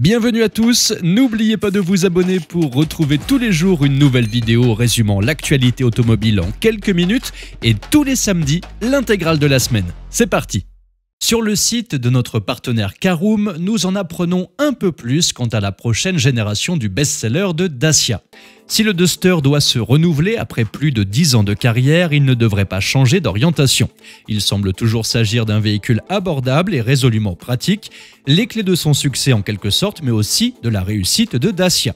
Bienvenue à tous, n'oubliez pas de vous abonner pour retrouver tous les jours une nouvelle vidéo résumant l'actualité automobile en quelques minutes et tous les samedis, l'intégrale de la semaine. C'est parti! Sur le site de notre partenaire Caroom, nous en apprenons un peu plus quant à la prochaine génération du best-seller de Dacia. Si le Duster doit se renouveler après plus de 10 ans de carrière, il ne devrait pas changer d'orientation. Il semble toujours s'agir d'un véhicule abordable et résolument pratique, les clés de son succès en quelque sorte, mais aussi de la réussite de Dacia.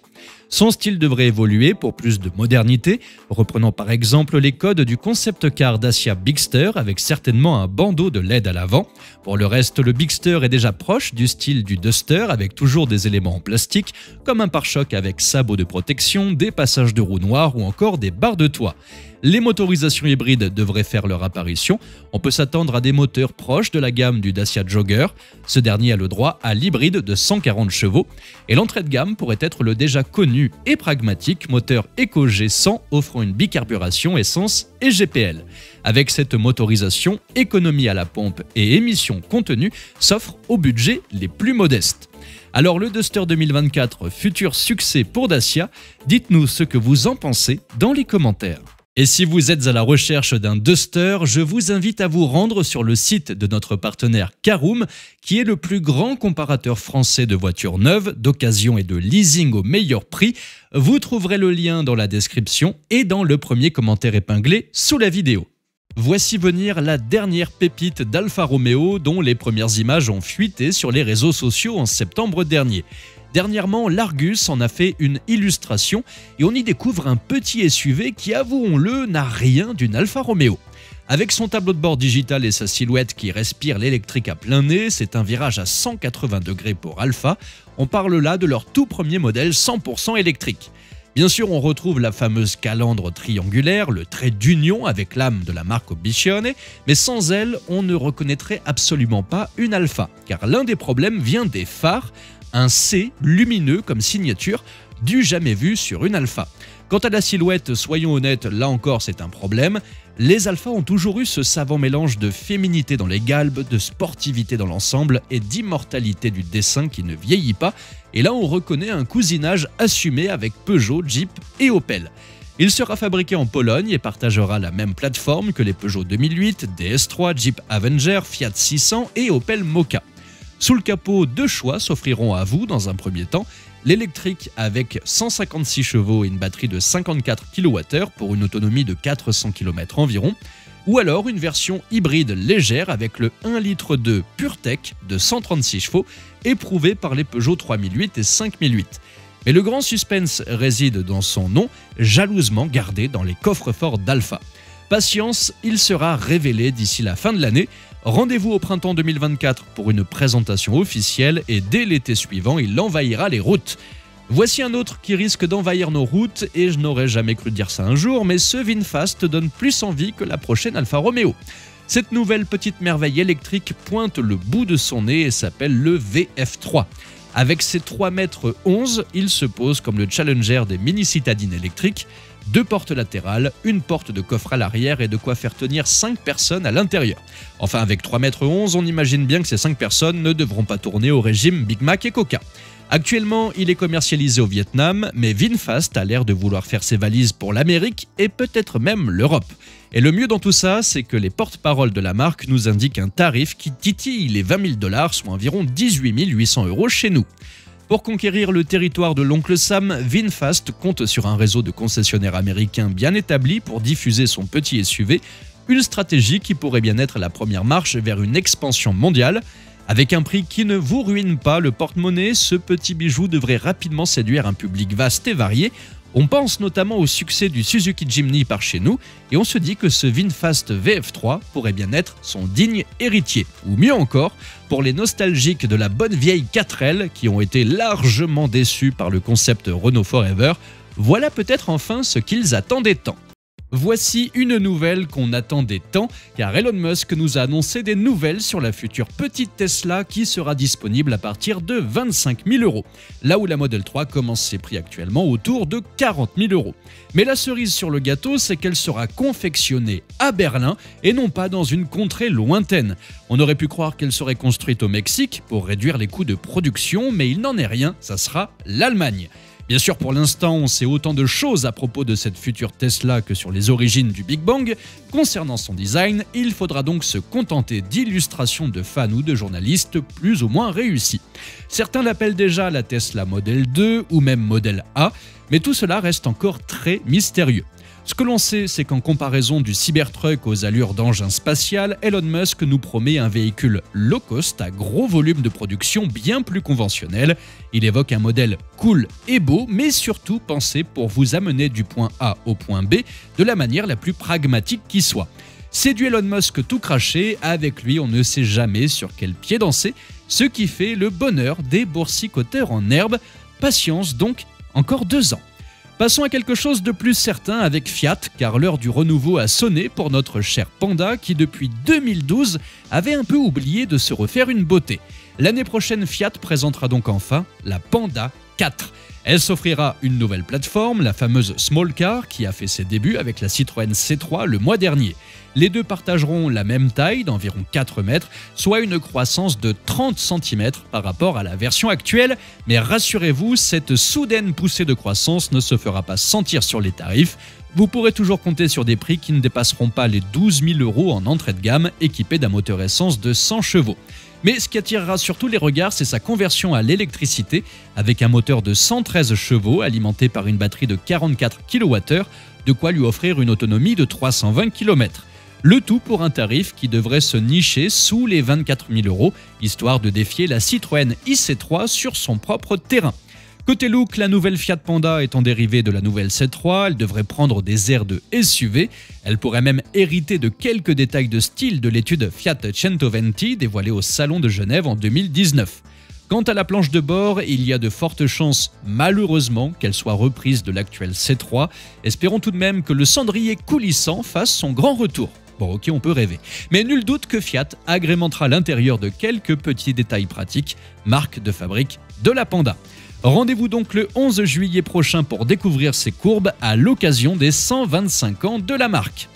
Son style devrait évoluer pour plus de modernité, reprenant par exemple les codes du concept car Dacia Bigster avec certainement un bandeau de LED à l'avant. Pour le reste, le Bigster est déjà proche du style du Duster avec toujours des éléments en plastique comme un pare-choc avec sabots de protection, des passages de roues noires ou encore des barres de toit. Les motorisations hybrides devraient faire leur apparition. On peut s'attendre à des moteurs proches de la gamme du Dacia Jogger. Ce dernier a le droit à l'hybride de 140 chevaux. Et l'entrée de gamme pourrait être le déjà connu et pragmatique moteur EcoG 100 offrant une bicarburation essence et GPL. Avec cette motorisation, économie à la pompe et émissions contenues s'offrent aux budgets les plus modestes. Alors le Duster 2024, futur succès pour Dacia, dites-nous ce que vous en pensez dans les commentaires. Et si vous êtes à la recherche d'un Duster, je vous invite à vous rendre sur le site de notre partenaire Caroom, qui est le plus grand comparateur français de voitures neuves, d'occasion et de leasing au meilleur prix. Vous trouverez le lien dans la description et dans le premier commentaire épinglé sous la vidéo. Voici venir la dernière pépite d'Alfa Romeo dont les premières images ont fuité sur les réseaux sociaux en septembre dernier. Dernièrement, l'Argus en a fait une illustration et on y découvre un petit SUV qui, avouons-le, n'a rien d'une Alfa Romeo. Avec son tableau de bord digital et sa silhouette qui respire l'électrique à plein nez, c'est un virage à 180 degrés pour Alfa. On parle là de leur tout premier modèle 100% électrique. Bien sûr, on retrouve la fameuse calandre triangulaire, le trait d'union avec l'âme de la marque Obiccione, mais sans elle, on ne reconnaîtrait absolument pas une Alfa, car l'un des problèmes vient des phares, un C lumineux comme signature, du jamais vu sur une Alfa. Quant à la silhouette, soyons honnêtes, là encore c'est un problème. Les Alfa ont toujours eu ce savant mélange de féminité dans les galbes, de sportivité dans l'ensemble et d'immortalité du dessin qui ne vieillit pas. Et là on reconnaît un cousinage assumé avec Peugeot, Jeep et Opel. Il sera fabriqué en Pologne et partagera la même plateforme que les Peugeot 2008, DS3, Jeep Avenger, Fiat 600 et Opel Mokka. Sous le capot, deux choix s'offriront à vous dans un premier temps. L'électrique avec 156 chevaux et une batterie de 54 kWh pour une autonomie de 400 km environ, ou alors une version hybride légère avec le 1,2 litre PureTech de 136 chevaux éprouvé par les Peugeot 3008 et 5008. Mais le grand suspense réside dans son nom, jalousement gardé dans les coffres-forts d'Alfa. Patience, il sera révélé d'ici la fin de l'année. Rendez-vous au printemps 2024 pour une présentation officielle et dès l'été suivant, il envahira les routes. Voici un autre qui risque d'envahir nos routes et je n'aurais jamais cru dire ça un jour, mais ce VinFast donne plus envie que la prochaine Alfa Romeo. Cette nouvelle petite merveille électrique pointe le bout de son nez et s'appelle le VF3. Avec ses 3,11 mètres, il se pose comme le challenger des mini-citadines électriques. 2 portes latérales, une porte de coffre à l'arrière et de quoi faire tenir 5 personnes à l'intérieur. Enfin, avec 3,11 mètres, on imagine bien que ces 5 personnes ne devront pas tourner au régime Big Mac et Coca. Actuellement, il est commercialisé au Vietnam, mais VinFast a l'air de vouloir faire ses valises pour l'Amérique et peut-être même l'Europe. Et le mieux dans tout ça, c'est que les porte-paroles de la marque nous indiquent un tarif qui titille les 20 000 $, soit environ 18 800 € chez nous. Pour conquérir le territoire de l'oncle Sam, VinFast compte sur un réseau de concessionnaires américains bien établi pour diffuser son petit SUV, une stratégie qui pourrait bien être la première marche vers une expansion mondiale. Avec un prix qui ne vous ruine pas le porte-monnaie, ce petit bijou devrait rapidement séduire un public vaste et varié. On pense notamment au succès du Suzuki Jimny par chez nous et on se dit que ce VinFast VF3 pourrait bien être son digne héritier. Ou mieux encore, pour les nostalgiques de la bonne vieille 4L qui ont été largement déçus par le concept Renault Forever, voilà peut-être enfin ce qu'ils attendaient tant. Voici une nouvelle qu'on attendait tant, car Elon Musk nous a annoncé des nouvelles sur la future petite Tesla qui sera disponible à partir de 25 000 €, là où la Model 3 commence ses prix actuellement autour de 40 000 €. Mais la cerise sur le gâteau, c'est qu'elle sera confectionnée à Berlin et non pas dans une contrée lointaine. On aurait pu croire qu'elle serait construite au Mexique pour réduire les coûts de production, mais il n'en est rien, ça sera l'Allemagne. Bien sûr, pour l'instant, on sait autant de choses à propos de cette future Tesla que sur les origines du Big Bang. Concernant son design, il faudra donc se contenter d'illustrations de fans ou de journalistes plus ou moins réussies. Certains l'appellent déjà la Tesla Model 2 ou même Model A, mais tout cela reste encore très mystérieux. Ce que l'on sait, c'est qu'en comparaison du Cybertruck aux allures d'engin spatial, Elon Musk nous promet un véhicule low cost à gros volume de production bien plus conventionnel. Il évoque un modèle cool et beau, mais surtout pensé pour vous amener du point A au point B de la manière la plus pragmatique qui soit. C'est du Elon Musk tout craché, avec lui on ne sait jamais sur quel pied danser, ce qui fait le bonheur des boursicoteurs en herbe. Patience donc, encore 2 ans. Passons à quelque chose de plus certain avec Fiat, car l'heure du renouveau a sonné pour notre cher Panda qui depuis 2012 avait un peu oublié de se refaire une beauté. L'année prochaine, Fiat présentera donc enfin la Panda 4. Elle s'offrira une nouvelle plateforme, la fameuse Small Car, qui a fait ses débuts avec la Citroën C3 le mois dernier. Les deux partageront la même taille d'environ 4 mètres, soit une croissance de 30 cm par rapport à la version actuelle. Mais rassurez-vous, cette soudaine poussée de croissance ne se fera pas sentir sur les tarifs. Vous pourrez toujours compter sur des prix qui ne dépasseront pas les 12 000 € en entrée de gamme, équipés d'un moteur essence de 100 chevaux. Mais ce qui attirera surtout les regards, c'est sa conversion à l'électricité, avec un moteur de 113 chevaux alimenté par une batterie de 44 kWh, de quoi lui offrir une autonomie de 320 km. Le tout pour un tarif qui devrait se nicher sous les 24 000 €, histoire de défier la Citroën IC3 sur son propre terrain. Côté look, la nouvelle Fiat Panda étant dérivée de la nouvelle C3, elle devrait prendre des airs de SUV. Elle pourrait même hériter de quelques détails de style de l'étude Fiat 120 dévoilée au Salon de Genève en 2019. Quant à la planche de bord, il y a de fortes chances, malheureusement, qu'elle soit reprise de l'actuelle C3. Espérons tout de même que le cendrier coulissant fasse son grand retour. Bon, ok, on peut rêver. Mais nul doute que Fiat agrémentera l'intérieur de quelques petits détails pratiques, marque de fabrique de la Panda. Rendez-vous donc le 11 juillet prochain pour découvrir ces courbes à l'occasion des 125 ans de la marque.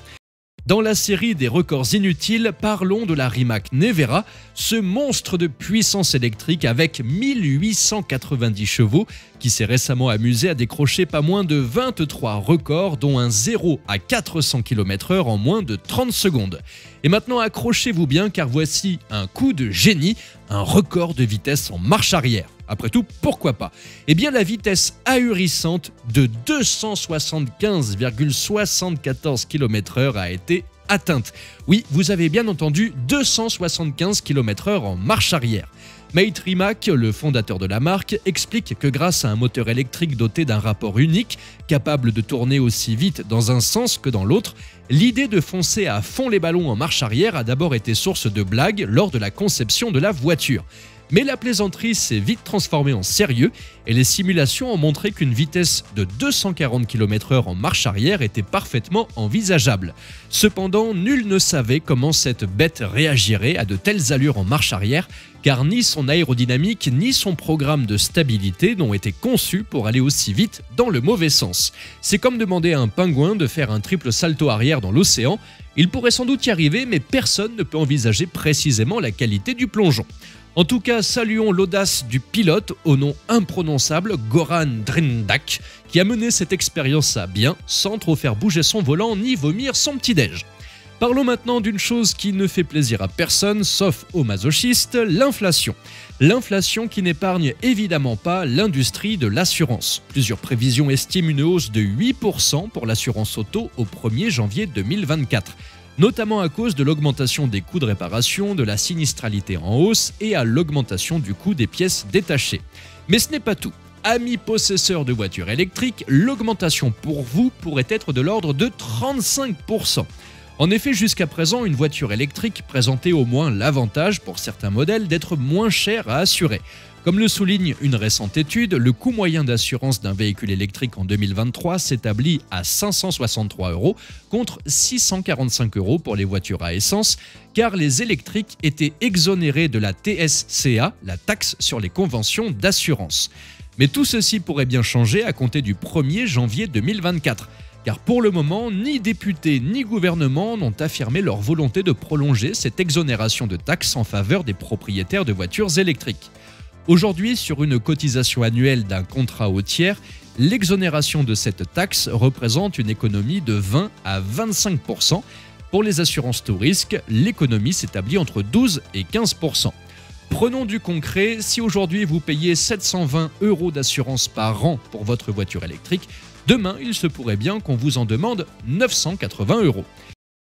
Dans la série des records inutiles, parlons de la Rimac Nevera, ce monstre de puissance électrique avec 1890 chevaux qui s'est récemment amusé à décrocher pas moins de 23 records, dont un 0 à 400 km/h en moins de 30 secondes. Et maintenant accrochez-vous bien car voici un coup de génie, un record de vitesse en marche arrière. Après tout, pourquoi pas? Eh bien, la vitesse ahurissante de 275,74 km/h a été atteinte. Oui, vous avez bien entendu, 275 km/h en marche arrière. Mate Rimac, le fondateur de la marque, explique que grâce à un moteur électrique doté d'un rapport unique, capable de tourner aussi vite dans un sens que dans l'autre, l'idée de foncer à fond les ballons en marche arrière a d'abord été source de blagues lors de la conception de la voiture. Mais la plaisanterie s'est vite transformée en sérieux et les simulations ont montré qu'une vitesse de 240 km/h en marche arrière était parfaitement envisageable. Cependant, nul ne savait comment cette bête réagirait à de telles allures en marche arrière, car ni son aérodynamique ni son programme de stabilité n'ont été conçus pour aller aussi vite dans le mauvais sens. C'est comme demander à un pingouin de faire un triple salto arrière dans l'océan. Il pourrait sans doute y arriver, mais personne ne peut envisager précisément la qualité du plongeon. En tout cas, saluons l'audace du pilote au nom imprononçable Goran Drindak qui a mené cette expérience à bien sans trop faire bouger son volant ni vomir son petit-déj. Parlons maintenant d'une chose qui ne fait plaisir à personne, sauf aux masochistes, l'inflation. L'inflation qui n'épargne évidemment pas l'industrie de l'assurance. Plusieurs prévisions estiment une hausse de 8% pour l'assurance auto au 1er janvier 2024. Notamment à cause de l'augmentation des coûts de réparation, de la sinistralité en hausse et à l'augmentation du coût des pièces détachées. Mais ce n'est pas tout. Amis possesseurs de voitures électriques, l'augmentation pour vous pourrait être de l'ordre de 35%. En effet, jusqu'à présent, une voiture électrique présentait au moins l'avantage pour certains modèles d'être moins chère à assurer. Comme le souligne une récente étude, le coût moyen d'assurance d'un véhicule électrique en 2023 s'établit à 563 € contre 645 € pour les voitures à essence, car les électriques étaient exonérés de la TSCA, la taxe sur les conventions d'assurance. Mais tout ceci pourrait bien changer à compter du 1er janvier 2024. Car pour le moment, ni députés ni gouvernement n'ont affirmé leur volonté de prolonger cette exonération de taxes en faveur des propriétaires de voitures électriques. Aujourd'hui, sur une cotisation annuelle d'un contrat au tiers, l'exonération de cette taxe représente une économie de 20 à 25%. Pour les assurances tout risque, l'économie s'établit entre 12 et 15%. Prenons du concret, si aujourd'hui vous payez 720 € d'assurance par an pour votre voiture électrique, demain il se pourrait bien qu'on vous en demande 980 €.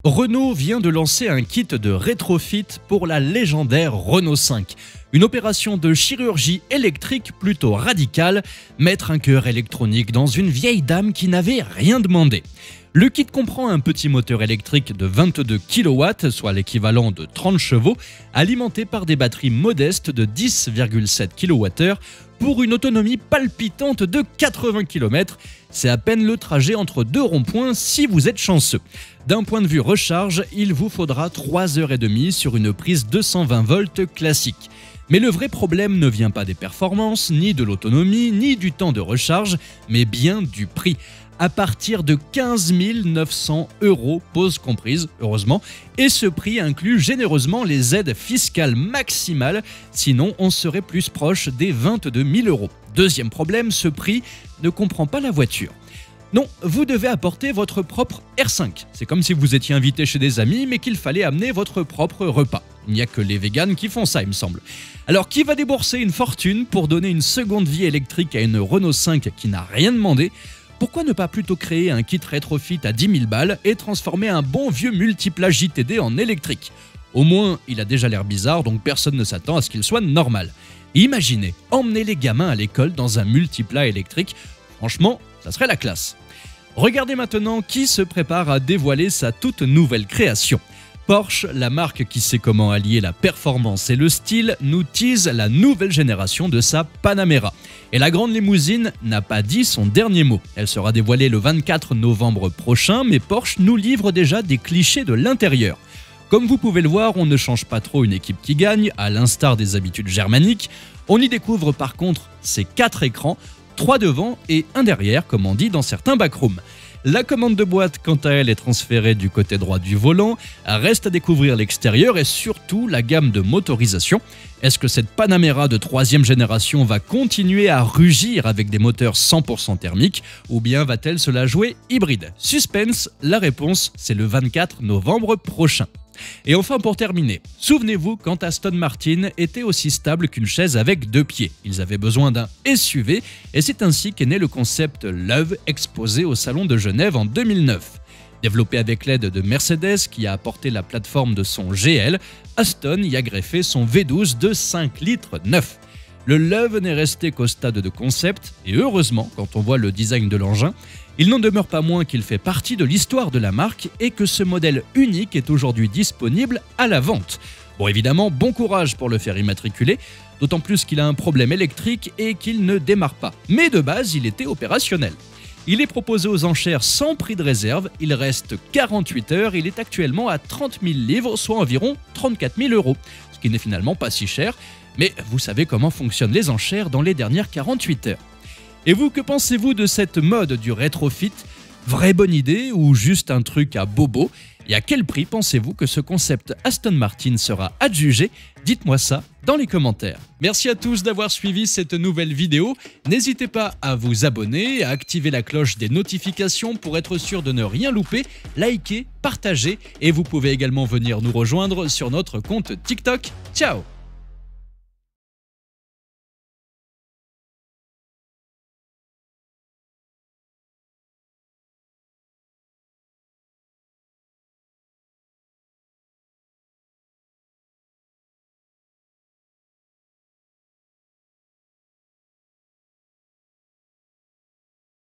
Renault vient de lancer un kit de rétrofit pour la légendaire Renault 5. Une opération de chirurgie électrique plutôt radicale, mettre un cœur électronique dans une vieille dame qui n'avait rien demandé. Le kit comprend un petit moteur électrique de 22 kW, soit l'équivalent de 30 chevaux, alimenté par des batteries modestes de 10,7 kWh pour une autonomie palpitante de 80 km. C'est à peine le trajet entre deux ronds-points si vous êtes chanceux. D'un point de vue recharge, il vous faudra 3h30 sur une prise 220 volts classique. Mais le vrai problème ne vient pas des performances, ni de l'autonomie, ni du temps de recharge, mais bien du prix. À partir de 15 900 €, pause comprise, heureusement, et ce prix inclut généreusement les aides fiscales maximales, sinon on serait plus proche des 22 000 €. Deuxième problème, ce prix ne comprend pas la voiture. Non, vous devez apporter votre propre R5. C'est comme si vous étiez invité chez des amis, mais qu'il fallait amener votre propre repas. Il n'y a que les véganes qui font ça, il me semble. Alors, qui va débourser une fortune pour donner une seconde vie électrique à une Renault 5 qui n'a rien demandé ? Pourquoi ne pas plutôt créer un kit rétrofit à 10 000 balles et transformer un bon vieux multiplat JTD en électrique ? Au moins, il a déjà l'air bizarre, donc personne ne s'attend à ce qu'il soit normal. Imaginez, emmener les gamins à l'école dans un multiplat électrique, franchement, ça serait la classe. Regardez maintenant qui se prépare à dévoiler sa toute nouvelle création. Porsche, la marque qui sait comment allier la performance et le style, nous tease la nouvelle génération de sa Panamera. Et la grande limousine n'a pas dit son dernier mot. Elle sera dévoilée le 24 novembre prochain, mais Porsche nous livre déjà des clichés de l'intérieur. Comme vous pouvez le voir, on ne change pas trop une équipe qui gagne, à l'instar des habitudes germaniques. On y découvre par contre ces 4 écrans, 3 devant et 1 derrière, comme on dit dans certains backrooms. La commande de boîte, quant à elle, est transférée du côté droit du volant. Reste à découvrir l'extérieur et surtout la gamme de motorisation. Est-ce que cette Panamera de 3e génération va continuer à rugir avec des moteurs 100% thermiques ou bien va-t-elle se la jouer hybride ? Suspense, la réponse, c'est le 24 novembre prochain. Et enfin pour terminer, souvenez-vous quand Aston Martin était aussi stable qu'une chaise avec 2 pieds. Ils avaient besoin d'un SUV et c'est ainsi qu'est né le concept Love exposé au Salon de Genève en 2009. Développé avec l'aide de Mercedes qui a apporté la plateforme de son GL, Aston y a greffé son V12 de 5 litres neuf. Le Love n'est resté qu'au stade de concept et heureusement quand on voit le design de l'engin, il n'en demeure pas moins qu'il fait partie de l'histoire de la marque et que ce modèle unique est aujourd'hui disponible à la vente. Bon évidemment, bon courage pour le faire immatriculer, d'autant plus qu'il a un problème électrique et qu'il ne démarre pas. Mais de base, il était opérationnel. Il est proposé aux enchères sans prix de réserve, il reste 48 heures, il est actuellement à 30 000 livres, soit environ 34 000 €, ce qui n'est finalement pas si cher, mais vous savez comment fonctionnent les enchères dans les dernières 48 heures. Et vous, que pensez-vous de cette mode du rétrofit ? Vraie bonne idée ou juste un truc à bobo ? Et à quel prix pensez-vous que ce concept Aston Martin sera adjugé ? Dites-moi ça dans les commentaires. Merci à tous d'avoir suivi cette nouvelle vidéo. N'hésitez pas à vous abonner, à activer la cloche des notifications pour être sûr de ne rien louper, liker, partager et vous pouvez également venir nous rejoindre sur notre compte TikTok. Ciao !